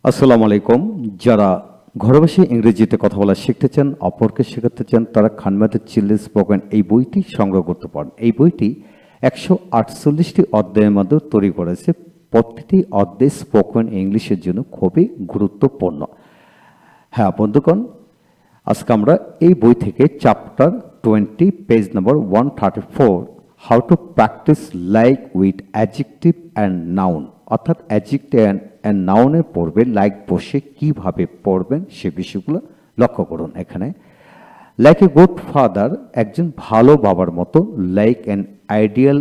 আসসালামু আলাইকুম। যারা ঘরে বসে ইংরেজিতে কথা বলা শিখতে চান, অপরকে শেখাতে চান, তারা খানমাদের চিলড্রেন স্পোকেন এই বইটি সংগ্রহ করতে পারেন। এই বইটি 148টি অধ্যায়ের মধ্যে তৈরি করেছে। প্রতিটি অধ্যায় স্পোকেন ইংলিশের জন্য খুবই গুরুত্বপূর্ণ। হ্যাঁ বন্ধুগণ, আজকে আমরা এই বই থেকে chapter 20 page number 134 how to practice like with adjective and noun, অর্থাৎ অ্যাডজেক্টিভ অ্যান্ড নাউনের পড়বে লাইক বসে কিভাবে পড়বেন সে বিষয়গুলো লক্ষ্য করুন। এখানে লাইক এ গুড ফাদার, একজন ভালো বাবার মতো, লাইক অ্যান আইডিয়াল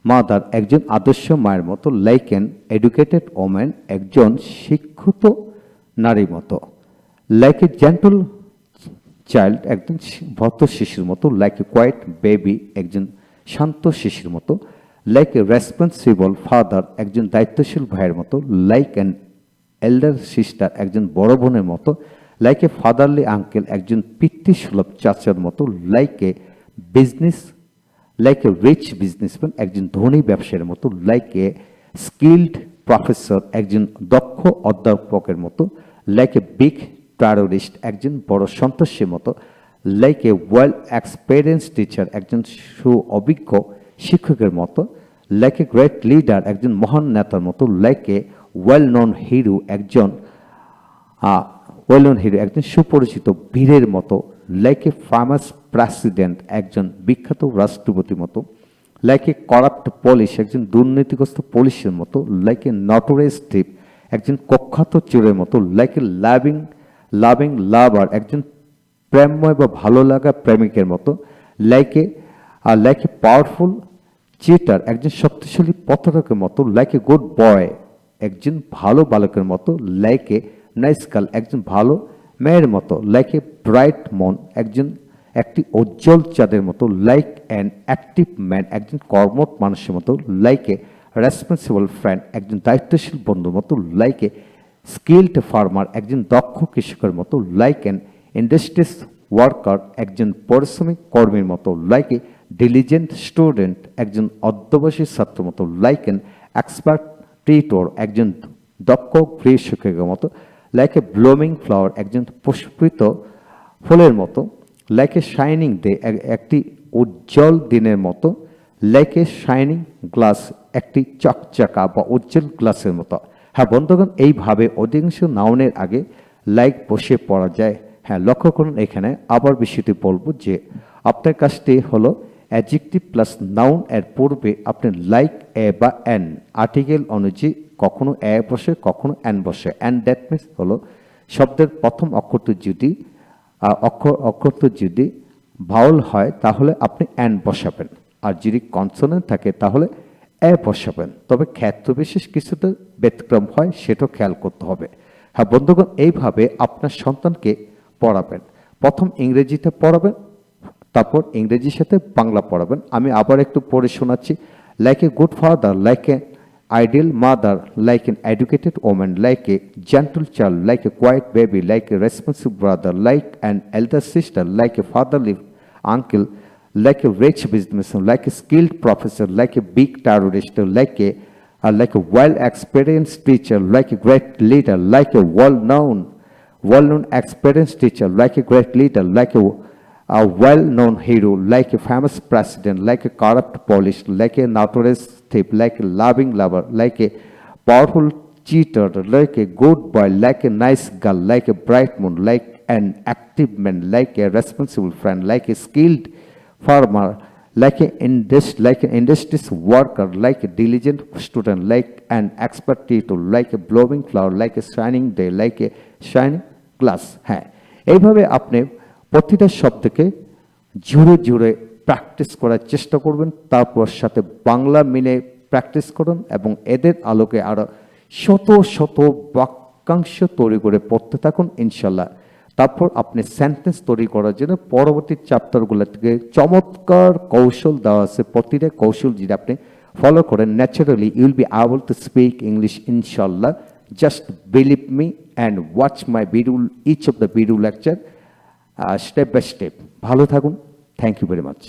মাদার, একজন আদর্শ মায়ের মতো, লাইক অ্যান এডুকেটেড ওম্যান, একজন শিক্ষিত নারীর মতো, লাইক এ জেন্টল চাইল্ড, একজন ভদ্র শিশুর মতো, লাইক এ কোয়াইট বেবি, একজন শান্ত শিশুর মতো, লাইক এ রেসপন্সিবল ফাদার, একজন দায়িত্বশীল ভাইয়ের মতো, লাইক অ্যান এল্ডার সিস্টার, একজন বড় বোনের মতো, লাইক এ ফাদারলি আঙ্কেল, একজন পিতৃসুলভ চাচার মতো, লাইক এ রিচ বিজনেসম্যান, একজন ধনী ব্যবসায়ীর মতো, লাইক এ স্কিল্ড প্রফেসর, একজন দক্ষ অধ্যাপকের মতো, লাইক এ বিগ টেররিস্ট, একজন বড় সন্ত্রাসীর মতো, like a well experience teacher, একজন সুঅভিজ্ঞ শিক্ষকের মতো, লাইক এ গ্রেট লিডার, একজন মহান নেতার মতো, like a well known hero, একজন একজন সুপরিচিত বীরের মতো, লাইক এ ফেমাস প্রেসিডেন্ট, একজন বিখ্যাত রাষ্ট্রপতির মতো, লাইক এ করাপ্ট পুলিশ, একজন দুর্নীতিগ্রস্ত পুলিশের মতো, লাইক এ নটোরিয়াস থিফ, একজন কুখ্যাত চোরের মতো, লাইক এ লাভিং লাভার, একজন প্রেমময় বা ভালো লাগা প্রেমিকের মতো, লাইক এ পাওয়ারফুল চিটার, একজন শক্তিশালী প্রতারকের মতো, লাইক এ গুড বয়, একজন ভালো বালকের মতো, লাইক এ নাইস গার্ল, একজন ভালো মেয়ের মতো, লাইক এ ব্রাইট মুন, একটি উজ্জ্বল চাঁদের মতো, লাইক অ্যান অ্যাক্টিভ ম্যান, একজন কর্মঠ মানুষের মতো, লাইক এ রেসপন্সিবল ফ্রেন্ড, একজন দায়িত্বশীল বন্ধুর মতো, লাইক এ স্কিল্ড ফার্মার, একজন দক্ষ কৃষকের মতো, লাইক অ্যান ইন্ডাস্ট্রিয়াস ওয়ার্কার, একজন পরিশ্রমিক কর্মীর মতো, লাইক এ ডিলিজেন্ট স্টুডেন্ট, একজন অধ্যবসায়ী ছাত্রের মতো, লাইক অ্যান এক্সপার্ট টিউটর, একজন দক্ষ গৃহ শিক্ষকের মতো, লাইক এ ব্লুমিং ফ্লাওয়ার, একজন পুষ্পিত ফুলের মতো, লাইক এ শাইনিং ডে, একটি উজ্জ্বল দিনের মতো, লাইক এ শাইনিং গ্লাস, একটি চকচকা বা উজ্জ্বল গ্লাসের মতো। হ্যাঁ বন্ধুগণ, এইভাবে অধিকাংশ নাউনের আগে লাইক বসে পড়া যায়। হ্যাঁ লক্ষ্য করুন, এখানে আবার বিষয়টি বলবো যে আপনার কাজটি হলো অ্যাডজেক্টিভ প্লাস নাউন এর পূর্বে আপনি লাইক এ বা অ্যান আর্টিকেল অনুযায়ী কখনো এ বসে কখনো অ্যান বসে। অ্যান্ড দ্যাট মিনস হলো শব্দের প্রথম অক্ষরটি যদি ভাওয়াল হয় তাহলে আপনি অ্যান বসাবেন, আর যদি কনসোনেন্ট থাকে তাহলে এ বসাবেন। তবে ক্ষেত্র বিশেষ কিছুতে ব্যতিক্রম হয়, সেটাও খেয়াল করতে হবে। হ্যাঁ বন্ধুগণ, এইভাবে আপনার সন্তানকে পড়াবেন। প্রথম ইংরেজিতে পড়াবেন, তারপর ইংরেজির সাথে বাংলা পড়াবেন। আমি আবার একটু পড়ে শোনাচ্ছি। Like a good father, like a ideal mother, like an educated woman, like a gentle child, like a quiet baby, like a responsive brother, like an elder sister, like a fatherly uncle, like a rich businessman, like a skilled professor, like a big terrorist, like a well-experienced teacher, like a great leader, like a well-known experienced teacher, like a great leader, like a well-known hero, like a famous president, like a corrupt police, like a notorious thief, like a loving lover, like a powerful cheater, like a good boy, like a nice girl, like a bright moon, like an active man, like a responsible friend, like a skilled farmer, like an industrious worker, like a diligent student, like an expert tutor, like a blowing flower, like a shining day, like a shining glass. হ্যাঁ, এইভাবে আপনি প্রতিটা শব্দকে জুড়ে জুড়ে practice করার চেষ্টা করবেন। তারপর সাথে বাংলা মিলে প্র্যাকটিস করুন এবং এদের আলোকে আরো শত শত বাক্যাংশ তৈরি করে পড়তে থাকুন ইনশাল্লাহ। তারপর আপনি সেন্টেন্স তৈরি করার জন্য পরবর্তী চ্যাপ্টারগুলো থেকে চমৎকার কৌশল দেওয়া আছে। প্রতিটা কৌশল যদি আপনি ফলো করেন, naturally you will be able to speak English ইনশাল্লাহ। Just believe me and watch my video, each of the video lecture step by step. ভালো থাকুন। Thank you very much.